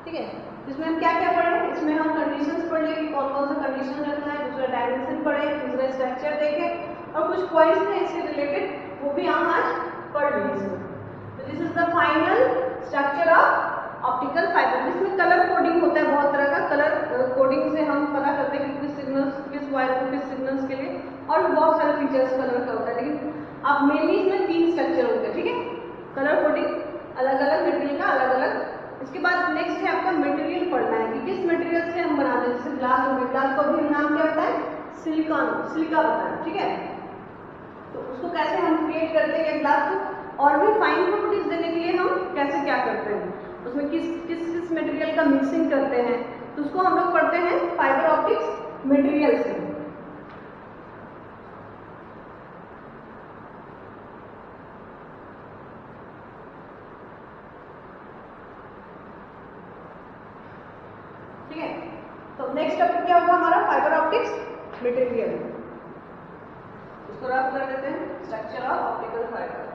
ठीक है। इसमें हम क्या क्या पढ़े? इसमें हम कंडीशंस पढ़ लिए, कौन कौन सा कंडीशन रखना है, दूसरा डायमेंशन पढ़े, तीसरा स्ट्रक्चर देखे, और कुछ पॉइंट्स थे इससे रिलेटेड, वो भी हम आज पढ़ लिए इसमें। तो this is the final structure of optical fibre. इसमें कलर कोडिंग होता है, बहुत तरह का कलर कोडिंग से हम पता करते हैं कि किस सिग्नल्स, किस वायर को किस सिग्नल्स के लिए, और भी बहुत सारे फीचर्स कलर का होता है। लेकिन अब मेनली इसमें 3 स्ट्रक्चर होते हैं, ठीक है। कलर कोडिंग, अलग अलग मटेरियल का अलग अलग। इसके बाद नेक्स्ट है आपका मटेरियल पढ़ना है कि किस मटेरियल से हम बनाते हैं। जैसे ग्लास हो गया, ग्लास का भी नाम क्या होता है? सिलिकॉन, सिलिका होता है, ठीक है। तो उसको कैसे हम क्रिएट करते हैं ग्लास को, और भी फाइन प्रॉपर्टीज देने के लिए हम कैसे क्या करते हैं, उसमें किस किस किस मटेरियल का मिक्सिंग करते हैं, तो उसको हम लोग पढ़ते हैं फाइबर ऑप्टिक्स मटेरियल से। ठीक है। तो नेक्स्ट टॉपिक क्या होगा हमारा? Fibre optics material. इसको रफ कर लेते हैं, structure of optical fibre.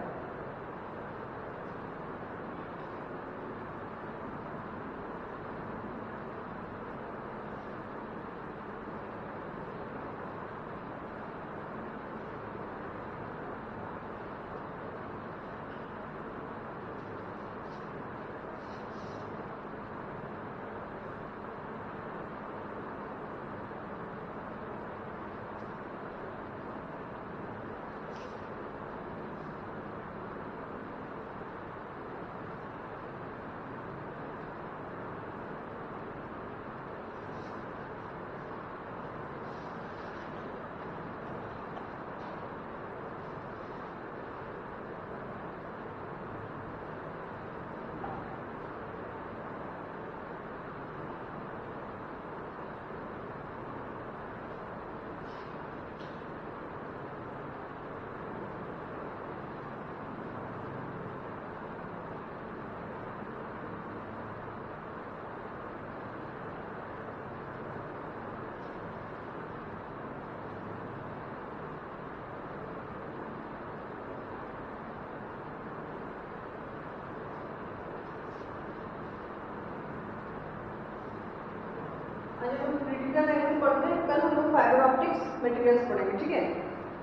Materials पढ़ेंगे, ठीक है।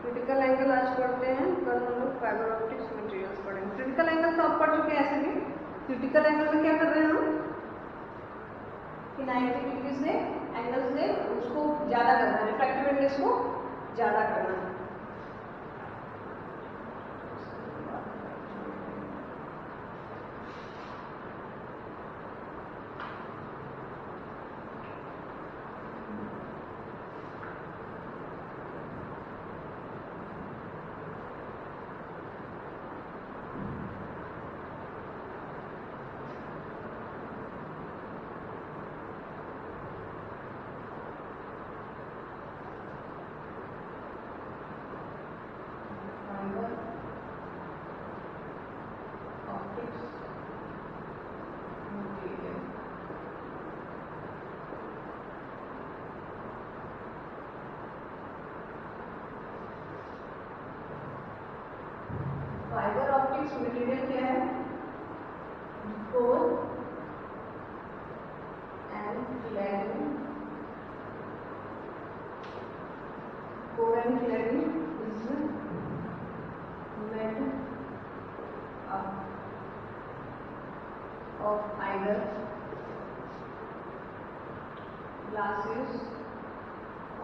क्रिटिकल एंगल आज पढ़ते हैं, कल हम लोग फाइबर ऑप्टिक्स मटेरियल्स पढ़ेंगे। क्रिटिकल एंगल तो आप पढ़ चुके हैं ऐसे भी। क्रिटिकल एंगल में क्या कर रहे हैं हम कि 90 डिग्री से एंगल से उसको ज़्यादा करना है, रिफ्रैक्टिव इंडेक्स को ज़्यादा करना है। फाइबर ऑप्टिक्स मटेरियल क्या है? Core and cladding, core and cladding is made up of either glasses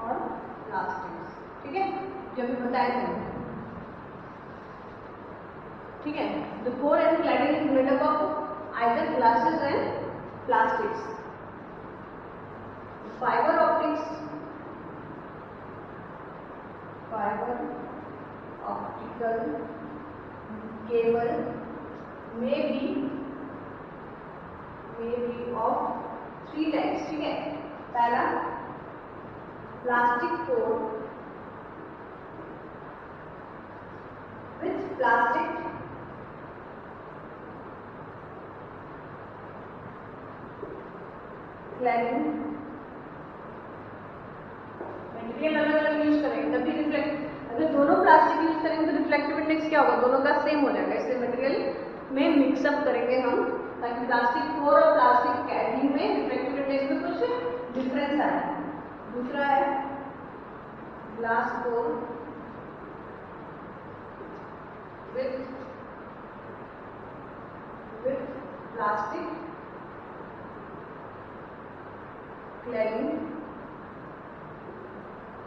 और प्लास्टिक्स, ठीक है, जो अभी बताए थे, ठीक है। The core and cladding is made up of either glasses and plastics. Fibre optics, fibre optical cable may be of 3 types, ठीक है। पहला plastic core with plastic cladding. Material अलग अलग यूज करेंगे तभी रिफ्लेक्ट, अगर दोनों प्लास्टिक यूज करेंगे तो रिफ्लेक्टिव इंडेक्स क्या होगा, दोनों का सेम हो जाएगा, इसलिए मटेरियल में मिक्सअप करेंगे हम, ताकि प्लास्टिक कोर और प्लास्टिक कैडिंग में रिफ्लेक्टिव इंडेक्स में कुछ डिफरेंस आए। दूसरा है glass core with plastic cladding.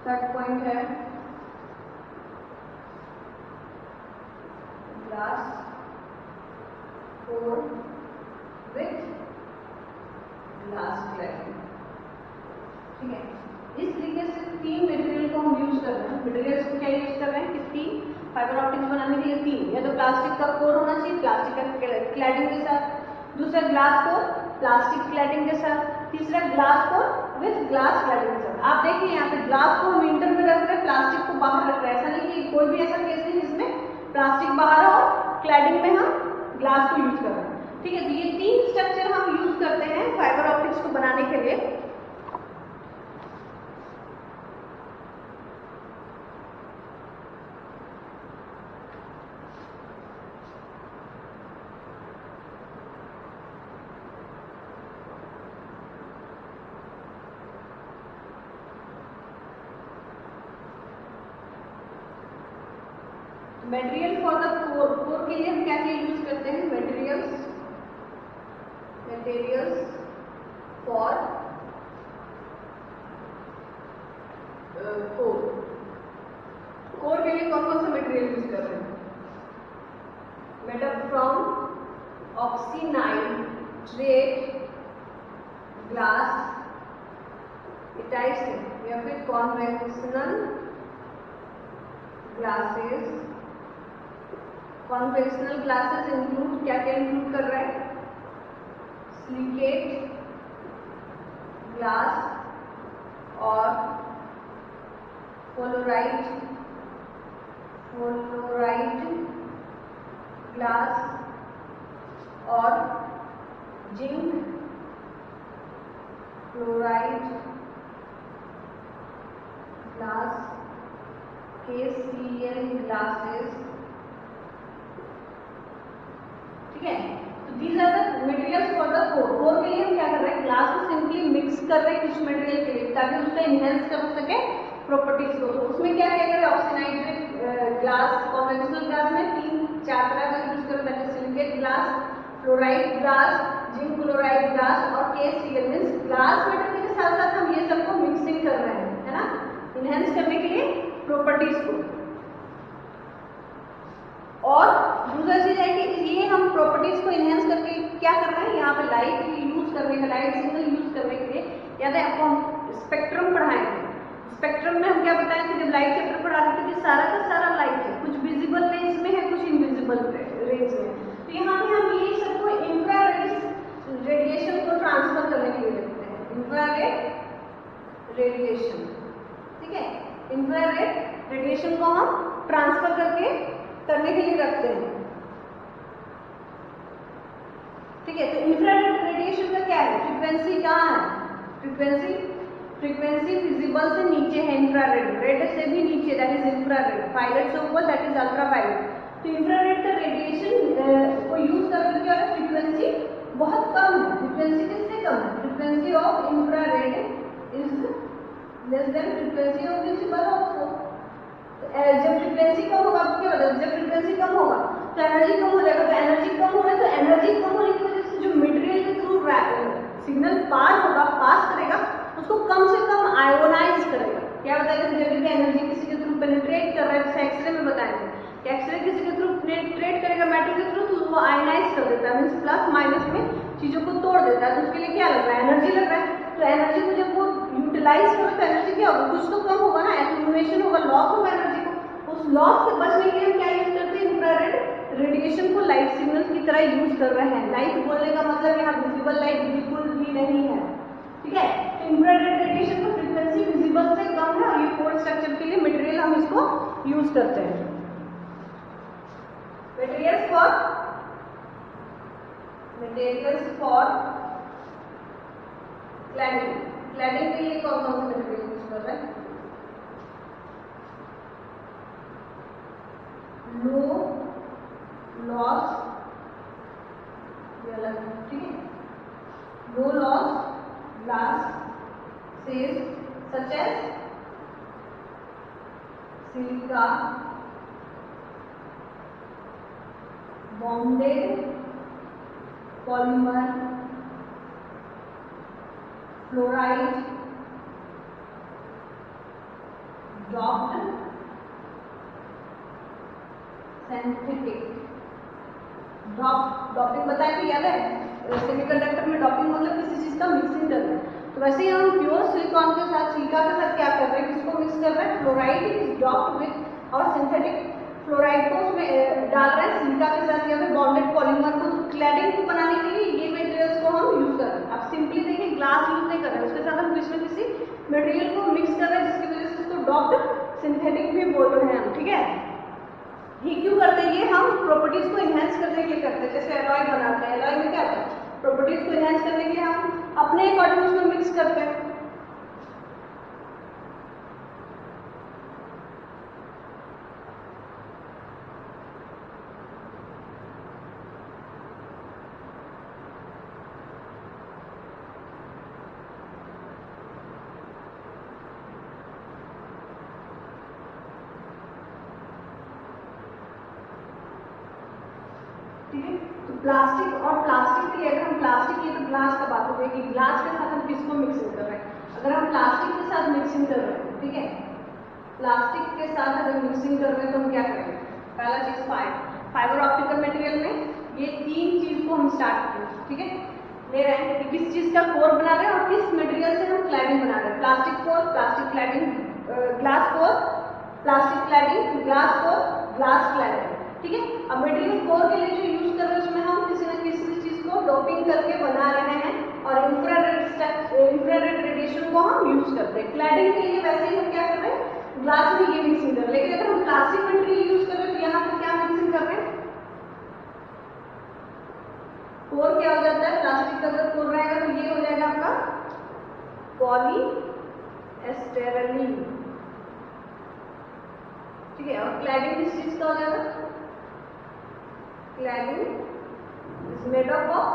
Third point है glass core with glass cladding, ठीक है। इस तरीके से 3 मटेरियल को हम यूज कर रहे हैं। मटेरियल्स को क्या यूज कर रहे हैं, कितनी फाइबर ऑप्टिक्स बनाने के लिए 3, या तो प्लास्टिक का कोर होना चाहिए प्लास्टिक का क्लैडिंग के साथ, दूसरा ग्लास कोर प्लास्टिक क्लैडिंग के साथ, तीसरा glass core with glass cladding के साथ। आप देखिए यहाँ पे ग्लास को हम इंटर में रख रहे हैं, प्लास्टिक को बाहर रख रहे हैं। ऐसा नहीं कि कोई भी ऐसा केस नहीं जिसमें प्लास्टिक बाहर और क्लैडिंग में हम ग्लास को यूज कर रहे हैं, ठीक है। तो ये 3 स्ट्रक्चर हम यूज करते हैं फाइबर ऑप्टिक्स को बनाने के लिए। Material for the core, core के लिए हम क्या क्या यूज करते हैं, मटेरियल्स फॉर कोर। कोर के लिए कौन कौन सा मटेरियल यूज कर रहे हैं, made up from oxynitrate glass इटाइसिन या फिर conventional glasses. Conventional glasses include क्या क्या इंक्लूड कर रहा है, सिलिकेट ग्लास और फ्लोराइड ग्लास और zinc fluoride glass, KCl glasses, ठीक है। तो these are the materials for the core. Core के लिए हम क्या कर रहे हैं, ग्लास को सिंपली मिक्स कर रहे हैं कुछ मटेरियल के लिए ताकि उसका इनहेंस कर सके प्रॉपर्टीज को। तो उसमें क्या क्या करें, ऑक्सीनाइज्ड ग्लास, कन्वेंशनल ग्लास में 3-4 तरह का यूज करें, that is silicate glass, fluoride glass, zinc chloride glass और case steel. Means glass material के साथ साथ हम ये सबको मिक्सिंग कर रहे हैं, है ना, इनहेंस करने के लिए प्रॉपर्टीज को। और दूसरा चीज है कि ये हम प्रॉपर्टीज को इनहेंस करके क्या कर रहे हैं, यहाँ पे लाइट यूज करने का, लाइट सिग्नल यूज करने के लिए, याद है आपको हम स्पेक्ट्रम पढ़ाए थे। स्पेक्ट्रम में हम क्या बताए थे, जब लाइट चैप्टर पढ़ा रहे थे कि सारा का सारा लाइट है, कुछ विजिबल रेंज में है, कुछ इनविजिबल रेंज में। तो यहाँ पे हम ये सबको इंफ्रारेड रेडिएशन को ट्रांसफर करने के लिए रखते हैं, इंफ्रारेड रेडिएशन, ठीक है, इंफ्रारेड रेडिएशन को हम ट्रांसफर करने के लिए रखते हैं, ठीक है। तो इंफ्रारेड रेडिएशन का क्या है, फ्रीक्वेंसी कहाँ है, फ्रीक्वेंसी विजिबल से नीचे है, इंफ्रारेड, रेड से भी नीचे, दैट इज इंफ्रारेड, वायलेट से ऊपर, दैट इज अल्ट्रावायलेट। तो इंफ्रारेड का रेडिएशन को यूज करके क्या है, फ्रीक्वेंसी बहुत कम है, फ्रीक्वेंसी किससे कम है, frequency of infrared is less than frequency of visible also. जब फ्रीक्वेंसी कम होगा तो क्या होगा, जब फ्रीक्वेंसी कम होगा तो एनर्जी कम हो जाएगा, तो एनर्जी कम हो रहा है, तो एनर्जी कम होने की वजह से जो मटेरियल के थ्रू सिग्नल पास करेगा उसको कम से कम आयोनाइज करेगा। क्या बताया, जब भी एनर्जी किसी के थ्रू पेनिट्रेट कर रहा है, जैसे एक्सरे में बताया था कि एक्सरे किसी के थ्रू पेनिट्रेट करेगा मैटर के थ्रू, तो वो आयोनाइज कर देता है, मींस प्लस माइनस में चीजों को तोड़ देता है। तो उसके लिए क्या लग रहा है, एनर्जी लग रहा है। तो एनर्जी को जब वो यूटिलाइज करो तो एनर्जी क्या होगा, कुछ तो कम होगा ना, एक्यूमुलेशन होगा, लॉस होगा एनर्जी को। उस लॉस से बचने के लिए हम क्या यूज करते हैं, इंफ्रारेड रेडिएशन को लाइट सिग्नल की तरह यूज कर रहे हैं। लाइट बोलने का मतलब यहाँ विजिबल लाइट बिल्कुल भी नहीं है, ठीक है। तो इंफ्रारेड रेडिएशन का फ्रीक्वेंसी विजिबल से कम है और ये कोर स्ट्रक्चर के लिए मटेरियल हम इसको यूज करते हैं। मटेरियल्स फॉर क्लैडिंग, क्लैडिंग के लिए कौन कौन से मटेरियल यूज कर रहे हैं, लो लॉस, ये अलग, ठीक है, low loss glass such as silica, bonded polymer, fluoride, dropped synthetic. Doping बताया कि याद है, सेमीकंडक्टर में डॉपिंग मतलब किसी चीज का मिक्सिंग करना है। तो वैसे ही हम प्योर सिलिकॉन के साथ, सिलिका के साथ क्या कर रहे हैं, किसको मिक्स कर रहे हैं, फ्लोराइड इज डॉप्ड विद, और सिंथेटिक फ्लोराइड को उसमें डाल रहे हैं सिलिका के साथ, या फिर बॉन्डेड पॉलीमर को। क्लैडिंग को बनाने के लिए ये मटेरियल्स को हम यूज कर रहे हैं। आप सिंपली देखिए, ग्लास यूज नहीं कर रहे हैं, उसके साथ हम किसी न किसी मटेरियल को मिक्स कर रहे हैं, जिसकी वजह से उसको डॉप्ड सिंथेटिक भी बोल रहे हैं हम, ठीक है। ये क्यों करते हैं, ये हम प्रॉपर्टीज को इनहेंस करने के लिए करते हैं। जैसे एलॉय बनाते हैं, एलॉय में क्या होता है, प्रॉपर्टीज को इनहेंस करने के लिए हम अपने अकॉर्डिंग उसमें मिक्स करते हैं। ठीक है, तो प्लास्टिक और प्लास्टिक के लिए, अगर हम प्लास्टिक ये तो ग्लास का बात हो गई कि ग्लास के साथ हम किसको मिक्सिंग कर रहे हैं। अगर हम प्लास्टिक के साथ मिक्सिंग कर रहे हैं, ठीक है, प्लास्टिक के साथ अगर मिक्सिंग कर रहे हैं तो हम क्या करेंगे, पहला चीज फाइबर ऑप्टिकल मटेरियल में ये 3 चीज को हम स्टार्ट करें, ठीक है, ले रहे हैं कि किस चीज का कोर बना रहे हैं और किस मटेरियल से हम क्लैडिंग बना रहे हैं। Plastic core, plastic cladding, glass core, plastic cladding, glass core, glass cladding, ठीक है। अब मटेरियल कोर के लिए जो यूज कर रहे हैं उसमें हम किसी न किसी चीज को डोपिंग करके बना रहे हैं और इंफ्रारेड रेडिएशन को हम यूज करते हैं। क्लैडिंग के लिए वैसे ही हम क्या कर रहे हैं, ग्लास में ये मिक्सिंग कर रहे हैं। लेकिन अगर हम प्लास्टिक मटेरियल यूज कर रहे हैं तो यहाँ पर क्या मिक्सिंग कर रहे हैं, कोर क्या हो जाता है, प्लास्टिक का अगर कोर रहेगा तो ये हो जाएगा आपका पॉलीएस्टेरेलीन, ठीक है। और क्लैडिंग किस चीज का हो जाएगा, cladding is made up of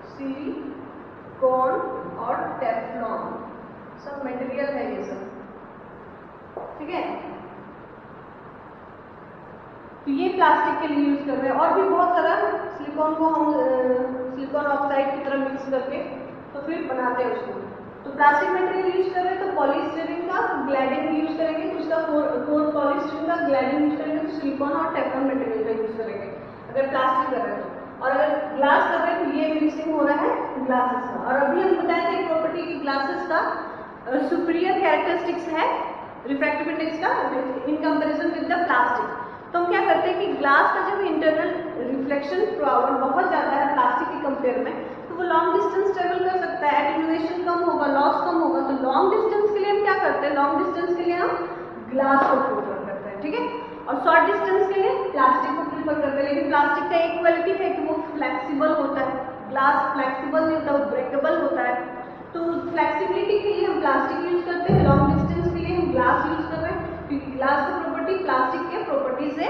silicon और टेफ्लॉन, सब मटेरियल है ये सब, ठीक है। तो ये प्लास्टिक के लिए यूज कर रहे हैं, और भी बहुत सारा सिलिकॉन को हम सिलिकॉन ऑक्साइड की तरह मिक्स करके तो फिर बनाते हैं उसको। तो प्लास्टिक मटेरियल यूज कर रहे हैं तो पॉलीस्टीरीन का ग्लाइडिंग यूज करेंगे, उसका कोर पॉलीस्टीरीन का ग्लाइडिंग यूज करेंगे, तो सिलिकॉन और टेफ्लॉन मटेरियल का यूज करेंगे अगर प्लास्टिक कर रहे हैं तो। और अगर ग्लास कर रहे हैं तो ये मिक्सिंग हो रहा है ग्लासेस का। और अभी हम बताए थे प्रॉपर्टी की ग्लासेस का सुपीरियर कैरेक्टरिस्टिक्स है रिफ्रैक्टिव इंडेक्स का in comparison with the plastic. तो हम क्या करते हैं कि ग्लास का जब इंटरनल रिफ्लेक्शन पावर बहुत ज्यादा है प्लास्टिक के कंपेयर में, तो वो लॉन्ग डिस्टेंस ट्रेवल कर सकता है, एटेन्यूएशन कम होगा, लॉस कम होगा। तो लॉन्ग डिस्टेंस के लिए हम क्या करते हैं, लॉन्ग डिस्टेंस के लिए हम ग्लास को प्रेफर करते हैं, ठीक है। और शॉर्ट डिस्टेंस के लिए प्लास्टिक को प्रेफर करते हैं। लेकिन प्लास्टिक का एक क्वालिटी है कि वो फ्लेक्सिबल होता है, ग्लास फ्लेक्सिबल नहीं होता, वो ब्रेकेबल होता है। तो फ्लेक्सिबिलिटी के लिए हम प्लास्टिक यूज करते हैं, लॉन्ग डिस्टेंस के लिए हम ग्लास यूज कर रहे हैं, क्योंकि ग्लास की प्रॉपर्टी प्लास्टिक के प्रॉपर्टी से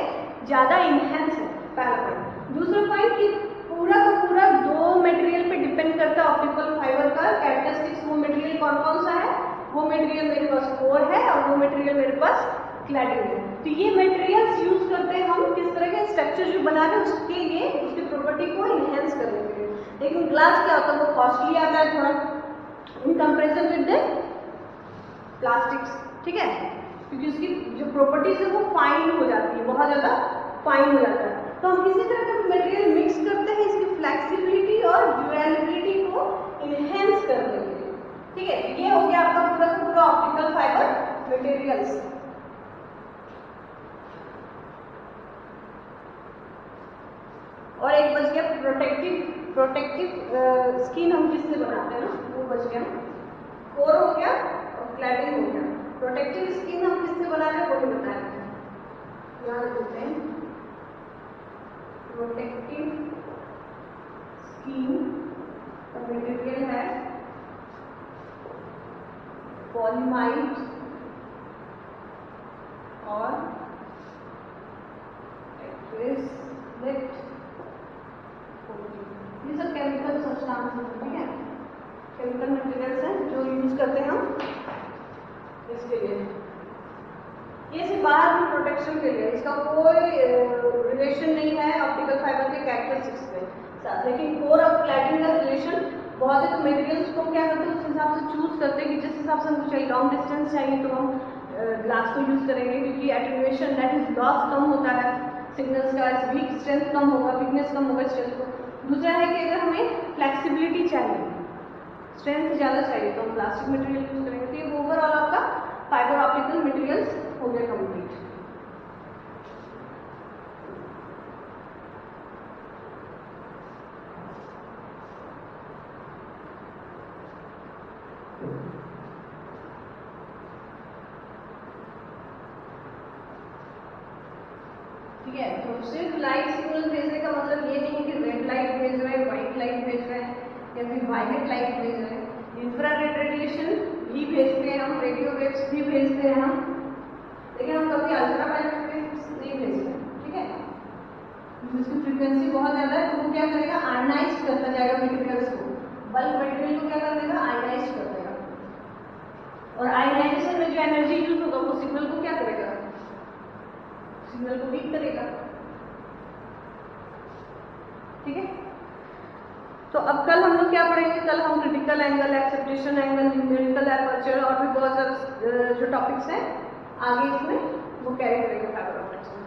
ज्यादा इनहेंस है, पहला पॉइंट। दूसरा पॉइंट कि पूरा का पूरा दो मटेरियल पे डिपेंड करता है ऑप्टिकल फाइबर का कैरेक्टरिस्टिक्स। वो मटेरियल कौन कौन सा है, वो मटेरियल मेरे पास कोर है और वो मटेरियल मेरे पास क्लैडिंग है। तो ये मटेरियल्स यूज करते हैं हम किस तरह के स्ट्रक्चर जो बना रहे हैं उसके लिए, उसकी प्रॉपर्टी को इनहेंस करने के लिए। लेकिन ग्लास क्या होता है, वो कॉस्टली आता है थोड़ा in comparison with the plastics, ठीक है, क्योंकि उसकी जो प्रॉपर्टीज है वो फाइन हो जाती है, बहुत ज्यादा फाइन हो जाता है। तो हम किसी तरह का मटेरियल मिक्स करते हैं इसकी फ्लेक्सिबिलिटी और ड्यूरेबिलिटी को इनहेंस करने के लिए, ठीक है। ये हो गया आपका पूरा का पूरा ऑप्टिकल फाइबर मटेरियल्स। और एक बच गया प्रोटेक्टिव स्किन हम किससे बनाते हैं ना, वो बच गया। कोर हो गया और क्लैडिंग हो गया। प्रोटेक्टिव स्किन हम किससे बना रहे हैं वो भी बताया है, यहाँ देखते हैं। प्रोटेक्टिव स्किन का मटेरियल है पॉलीमाइड और एक्रिलेट, ये सब केमिकल सब्सटेंस हैं, ठीक है, केमिकल मटेरियल्स हैं जो यूज करते हैं हम इसके लिए। ये सिर्फ बाहर की प्रोटेक्शन के लिए, इसका कोई रिलेशन नहीं है ऑप्टिकल फाइबर के कैरेक्टरिस्टिक्स के साथ। लेकिन कोर और क्लैडिंग का रिलेशन बहुत है। तो मटेरियल्स को क्या करते हैं उस हिसाब से चूज करते हैं कि जिस हिसाब से हमको चाहिए, लॉन्ग डिस्टेंस चाहिए तो हम ग्लास को यूज करेंगे, क्योंकि एटेन्यूएशन दैट इज लॉस कम होता है सिग्नल्स का, वीक स्ट्रेंथ कम होगा, वीकनेस कम होगा स्ट्रेंथ को। दूसरा है कि अगर हमें फ्लेक्सिबिलिटी चाहिए, स्ट्रेंथ ज़्यादा चाहिए, तो हम प्लास्टिक मटेरियल यूज करेंगे। तो ये ओवरऑल आपका फाइबर ऑप्टिकल मटेरियल्स हो गया कंप्लीट। ठीक है, तो सिर्फ लाइट सिग्नल भेजने का मतलब ये नहीं है कि रेड लाइट भेज रहे हैं, व्हाइट लाइट भेज रहे हैं या फिर वायलेट लाइट भेज रहे हैं। इंफ्रारेड रेडिएशन भी भेजते हैं हम, रेडियो वेव्स भी भेजते हैं हम, लेकिन हम कभी अल्ट्रावायलेट वेव्स नहीं भेजते, ठीक है। इसकी फ्रीक्वेंसी बहुत ज्यादा है, तो वो क्या करेगा, आयनाइज करता जाएगा मटेरियल्स को, बल्क मटेरियल को क्या कर देगा, आयनाइज कर देगा। और आयनाइजेशन में जो एनर्जी यूज होगा वो सिग्नल को क्या करेगा, सिग्नल को वीक करेगा, ठीक है। तो अब कल हम लोग क्या पढ़ेंगे, कल हम critical angle, acceptation angle, numerical aperture और भी बहुत सारे जो टॉपिक्स हैं आगे इसमें वो कैरी करेंगे फाइबर ऑप्टिक्स में।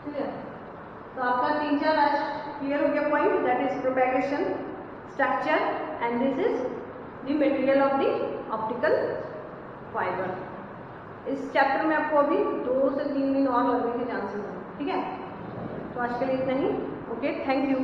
ठीक है, तो आपका 3-4 आज क्लियर हो गया point, that is propagation, structure and this is the material of the optical fibre. इस चैप्टर में आपको अभी 2 से 3 दिन और लगने के चांसेस हैं, ठीक है। तो आज के लिए इतना ही, ओके, थैंक यू।